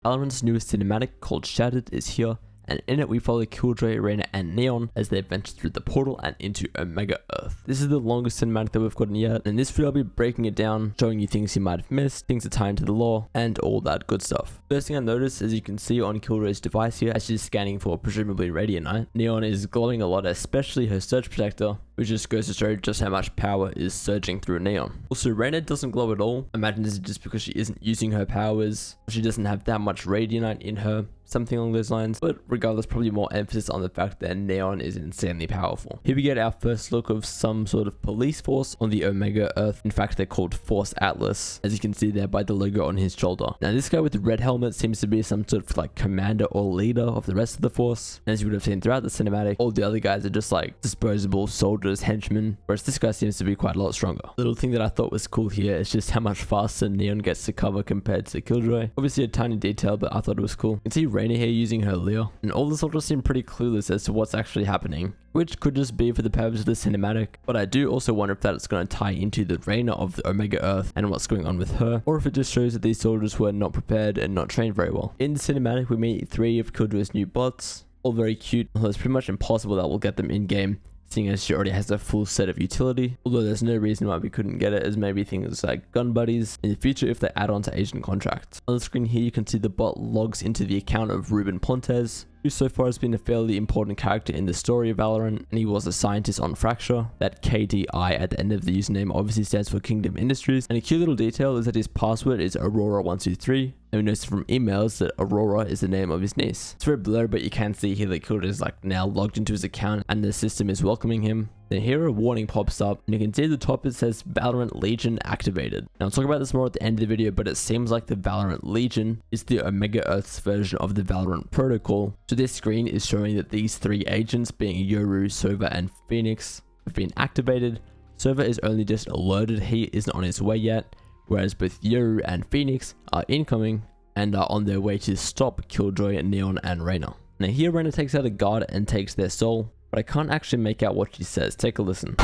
Valorant's newest cinematic called Shattered is here, and in it we follow Killjoy, Reyna, and Neon as they venture through the portal and into Omega Earth. This is the longest cinematic that we've gotten yet, and in this video I'll be breaking it down, showing you things you might have missed, things that tie into the lore, and all that good stuff. First thing I noticed, as you can see on Killjoy's device here, as she's scanning for presumably Radiant, Neon is glowing a lot, especially her surge protector, which just goes to show just how much power is surging through Neon. Also, Reyna doesn't glow at all. Imagine this is just because she isn't using her powers, she doesn't have that much Radiant in her, something along those lines, but regardless, probably more emphasis on the fact that Neon is insanely powerful. Here we get our first look of some sort of police force on the Omega Earth. In fact, they're called Force Atlas, as you can see there by the logo on his shoulder. Now this guy with the red helmet seems to be some sort of like commander or leader of the rest of the force, and as you would have seen throughout the cinematic, all the other guys are just like disposable soldiers, henchmen, whereas this guy seems to be quite a lot stronger. Little thing that I thought was cool here is just how much faster Neon gets to cover compared to Killjoy. Obviously a tiny detail, but I thought it was cool. You can see Reyna here using her Leer, and all the soldiers seem pretty clueless as to what's actually happening, which could just be for the purpose of the cinematic, but I do also wonder if that's going to tie into the Reyna of the Omega Earth and what's going on with her, or if it just shows that these soldiers were not prepared and not trained very well. In the cinematic we meet 3 of Killjoy's new bots, all very cute, although it's pretty much impossible that we'll get them in game, seeing as she already has a full set of utility, although there's no reason why we couldn't get it, as maybe things like gun buddies in the future if they add on to agent contracts. On the screen here you can see the bot logs into the account of Ruben Pontes, who so far has been a fairly important character in the story of Valorant, and he was a scientist on Fracture. That KDI at the end of the username obviously stands for Kingdom Industries, and a cute little detail is that his password is Aurora123, and we noticed from emails that Aurora is the name of his niece. It's very blurry, but you can see here that Killjoy is like now logged into his account and the system is welcoming him. Then here a warning pops up, and you can see at the top it says Valorant Legion activated. Now I'll talk about this more at the end of the video, but it seems like the Valorant Legion is the Omega Earth's version of the Valorant protocol. So this screen is showing that these 3 agents, being Yoru, Sova, and Phoenix, have been activated. Sova is only just alerted he isn't on his way yet, whereas both Yoru and Phoenix are incoming and are on their way to stop Killjoy, Neon, and Reyna. Now here Reyna takes out a guard and takes their soul, but I can't actually make out what she says. Take a listen.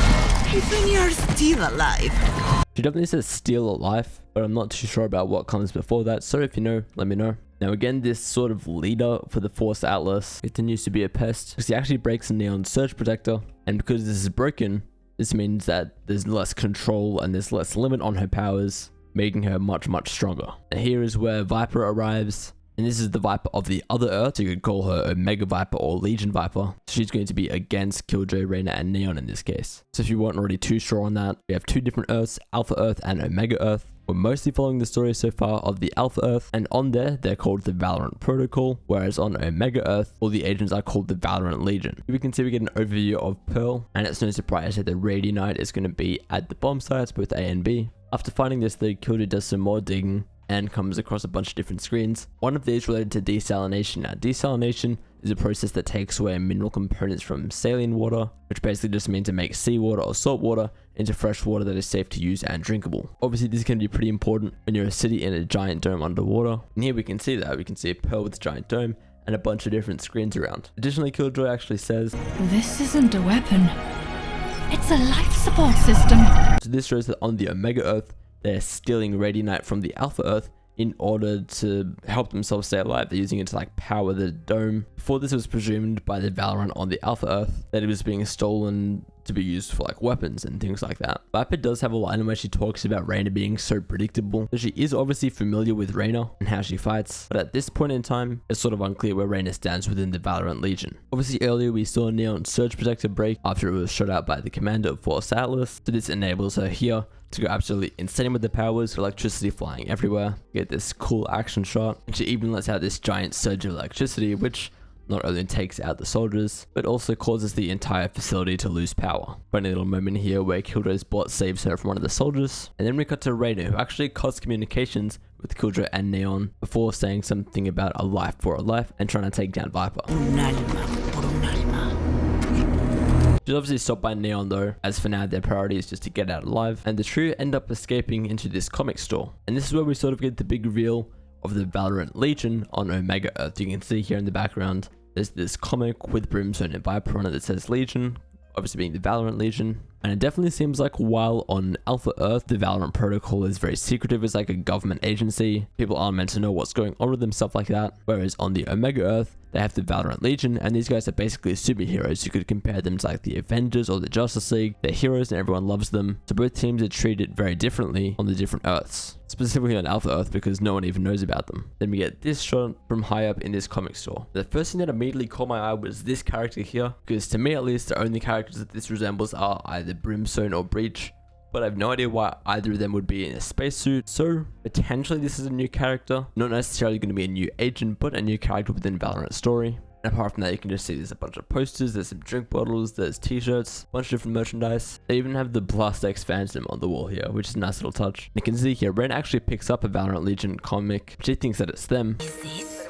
Even you're still alive. She definitely says still alive, but I'm not too sure about what comes before that, so if you know, let me know. Now again, this sort of leader for the Force Atlas continues to be a pest, because he actually breaks Neon's surge protector, and because this is broken, this means that there's less control and there's less limit on her powers, making her much stronger. And here is where Viper arrives. And this is the Viper of the other Earth, so you could call her Omega Viper or Legion Viper. She's going to be against Killjoy, Reyna, and Neon in this case. So if you weren't already too sure on that, we have 2 different Earths, Alpha Earth and Omega Earth. We're mostly following the story so far of the Alpha Earth, and on there, they're called the Valorant Protocol, whereas on Omega Earth, all the agents are called the Valorant Legion. Here we can see we get an overview of Pearl, and it's no surprise that the Radiant is going to be at the bomb sites, both A and B. After finding this, the Killjoy does some more digging, and comes across a bunch of different screens. One of these related to desalination. Now, desalination is a process that takes away mineral components from saline water, which basically just means to make seawater or salt water into fresh water that is safe to use and drinkable. Obviously, this can be pretty important when you're a city in a giant dome underwater. And here we can see that. We can see a Pearl with a giant dome and a bunch of different screens around. Additionally, Killjoy actually says, "This isn't a weapon. It's a life support system." So this shows that on the Omega Earth, they're stealing Radiant from the Alpha Earth in order to help themselves stay alive. They're using it to like power the dome. Before this, it was presumed by the Valorant on the Alpha Earth that it was being stolen to be used for like weapons and things like that. Viper does have a line where she talks about Reyna being so predictable. So she is obviously familiar with Reyna and how she fights, but at this point in time, it's sort of unclear where Reyna stands within the Valorant Legion. Obviously earlier we saw Neon's surge protector break after it was shot out by the commander of Force Atlas, so this enables her here to go absolutely insane with the powers, electricity flying everywhere. Get this cool action shot, and she even lets out this giant surge of electricity, which not only takes out the soldiers, but also causes the entire facility to lose power. Funny little moment here where Killjoy's bot saves her from one of the soldiers, and then we cut to Reyna, who actually cuts communications with Killjoy and Neon before saying something about a life for a life and trying to take down Viper. Un alma por un alma. She's obviously stopped by Neon though, as for now their priority is just to get out alive, and the trio end up escaping into this comic store. And this is where we sort of get the big reveal of the Valorant Legion on Omega Earth. You can see here in the background, there's this comic with Brimstone and Viper on it that says Legion, obviously being the Valorant Legion. And it definitely seems like while on Alpha Earth, the Valorant protocol is very secretive, it's like a government agency. People aren't meant to know what's going on with them, stuff like that. Whereas on the Omega Earth, they have the Valorant Legion, and these guys are basically superheroes. You could compare them to like the Avengers or the Justice League. They're heroes and everyone loves them. So both teams are treated very differently on the different Earths. Specifically on Alpha Earth because no one even knows about them. Then we get this shot from high up in this comic store. The first thing that immediately caught my eye was this character here, because to me at least the only characters that this resembles are either Brimstone or Breach, but I have no idea why either of them would be in a spacesuit. So potentially this is a new character, not necessarily going to be a new agent, but a new character within Valorant story. And apart from that, you can just see there's a bunch of posters, there's some drink bottles, there's t-shirts, a bunch of different merchandise. They even have the Blast X Phantom on the wall here, which is a nice little touch. You can see here, Ren actually picks up a Valorant Legion comic. She thinks that it's them. Is this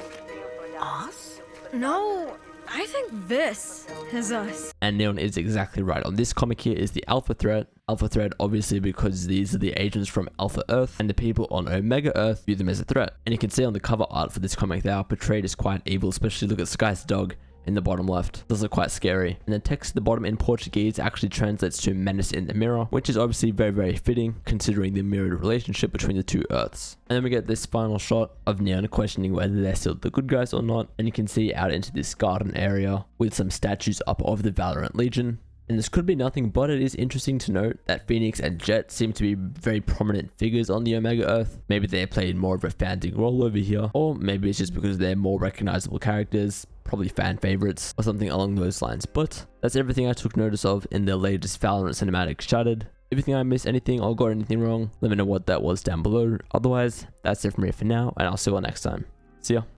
us? No, I think this is us. And Neon is exactly right. On this comic here is the Alpha Threat. Alpha Threat obviously because these are the agents from Alpha Earth, and the people on Omega Earth view them as a threat. And you can see on the cover art for this comic they are portrayed as quite evil, especially look at Sky's dog in the bottom left. Those are quite scary. And the text at the bottom in Portuguese actually translates to menace in the mirror, which is obviously very, very fitting considering the mirrored relationship between the two Earths. And then we get this final shot of Neon questioning whether they're still the good guys or not. And you can see out into this garden area with some statues up of the Valorant Legion. And this could be nothing, but it is interesting to note that Phoenix and Jet seem to be very prominent figures on the Omega Earth. Maybe they played more of a founding role over here, or maybe it's just because they're more recognizable characters, probably fan favorites, or something along those lines. But that's everything I took notice of in the latest Valorant cinematic Shattered. If you think I missed anything or got anything wrong, let me know what that was down below. Otherwise, that's it from me for now, and I'll see you all next time. See ya.